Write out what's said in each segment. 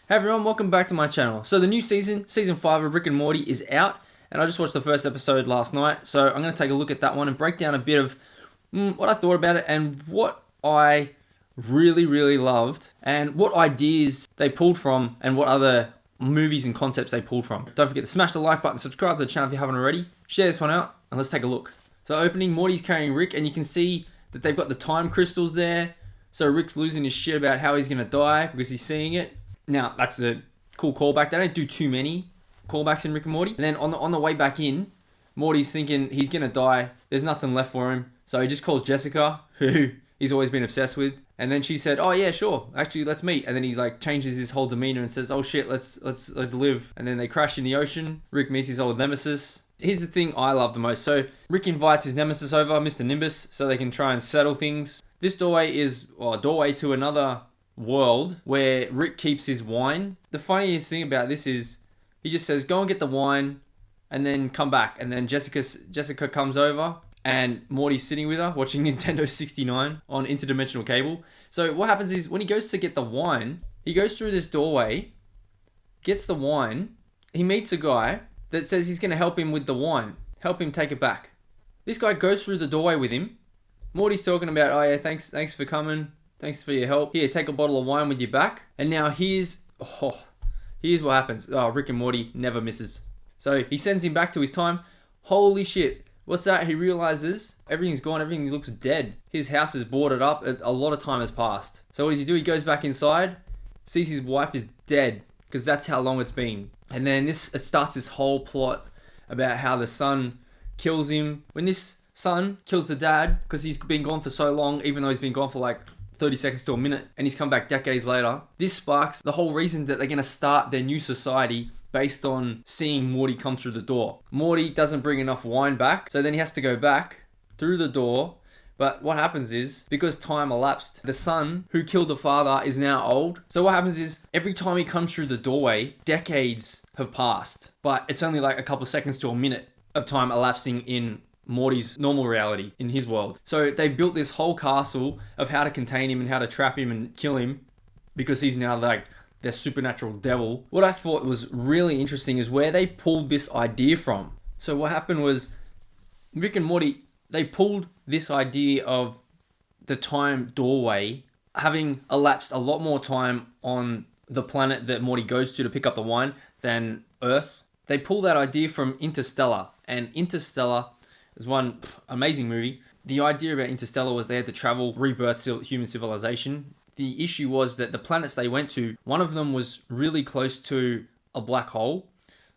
Hey everyone, welcome back to my channel. So the new season 5 of Rick and Morty is out, and I just watched the first episode last night, so I'm going to take a look at that one and break down a bit of what I thought about it and what I really loved and what ideas they pulled from and what other movies and concepts they pulled from. Don't forget to smash the like button, subscribe to the channel if you haven't already, share this one out, and let's take a look. So opening, Morty's carrying Rick, and you can see that they've got the time crystals there, so Rick's losing his shit about how he's going to die because he's seeing it. Now, that's a cool callback. They don't do too many callbacks in Rick and Morty. And then on the way back in, Morty's thinking he's going to die. There's nothing left for him. So he just calls Jessica, who he's always been obsessed with. And then she said, oh yeah, sure. Actually, let's meet. And then he like changes his whole demeanor and says, oh shit, let's live. And then they crash in the ocean. Rick meets his old nemesis. Here's the thing I love the most. So Rick invites his nemesis over, Mr. Nimbus, so they can try and settle things. This doorway is a doorway to another world where Rick keeps his wine. The funniest thing about this is he just says, go and get the wine and then come back. And then Jessica comes over and Morty's sitting with her watching Nintendo 69 on interdimensional cable. So what happens is when he goes to get the wine, he goes through this doorway, gets the wine, he meets a guy that says he's going to help him with the wine, help him take it back. This guy goes through the doorway with him. Morty's talking about, oh yeah, thanks for coming. Thanks for your help. Here, take a bottle of wine with you back. And now here's what happens. Oh, Rick and Morty never misses. So he sends him back to his time. Holy shit. What's that? He realizes everything's gone. Everything looks dead. His house is boarded up. A lot of time has passed. So what does he do? He goes back inside, sees his wife is dead because that's how long it's been. And then it starts this whole plot about how the son kills him. When this son kills the dad because he's been gone for so long, even though he's been gone for like 30 seconds to a minute, and he's come back decades later. This sparks the whole reason that they're going to start their new society based on seeing Morty come through the door. Morty doesn't bring enough wine back, so then he has to go back through the door. But what happens is, because time elapsed, the son who killed the father is now old. So what happens is, every time he comes through the doorway, decades have passed. But it's only like a couple seconds to a minute of time elapsing in Morty's normal reality in his world. So they built this whole castle of how to contain him and how to trap him and kill him because he's now like their supernatural devil. What I thought was really interesting is where they pulled this idea from. So what happened was Rick and Morty, they pulled this idea of the time doorway having elapsed a lot more time on the planet that Morty goes to pick up the wine than Earth. They pulled that idea from Interstellar, and Interstellar is one amazing movie. The idea about Interstellar was they had to travel, rebirth human civilization. The issue was that the planets they went to, one of them was really close to a black hole.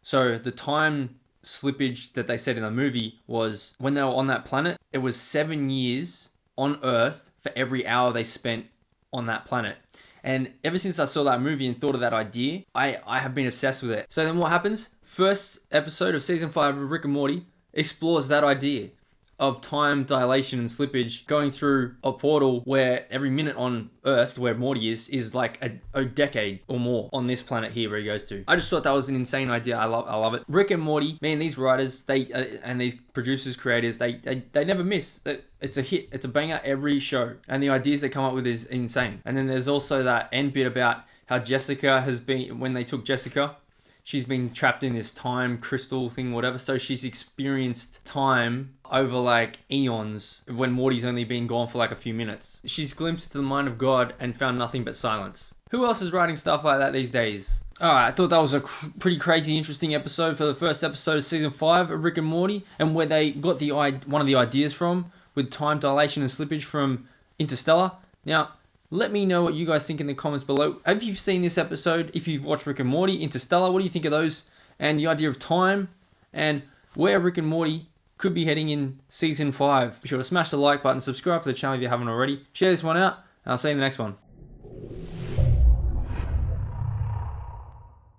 So the time slippage that they said in the movie was when they were on that planet, it was 7 years on Earth for every hour they spent on that planet. And ever since I saw that movie and thought of that idea, I have been obsessed with it. So then what happens? First episode of season 5 of Rick and Morty explores that idea of time dilation and slippage going through a portal where every minute on Earth, where Morty is like a decade or more on this planet here where he goes to. I just thought that was an insane idea. I love it. Rick and Morty, man, these writers, and these producers, creators, they never miss. It's a hit. It's a banger every show. And the ideas they come up with is insane. And then there's also that end bit about how Jessica has been, when they took Jessica, she's been trapped in this time crystal thing, whatever. So she's experienced time over like eons when Morty's only been gone for like a few minutes. She's glimpsed the mind of God and found nothing but silence. Who else is writing stuff like that these days? Alright, I thought that was a pretty crazy, interesting episode for the first episode of season 5 of Rick and Morty, and where they got one of the ideas from with time dilation and slippage from Interstellar. Now, let me know what you guys think in the comments below. Have you seen this episode? If you've watched Rick and Morty, Interstellar, what do you think of those? And the idea of time and where Rick and Morty could be heading in season 5. Be sure to smash the like button, subscribe to the channel if you haven't already. Share this one out, and I'll see you in the next one.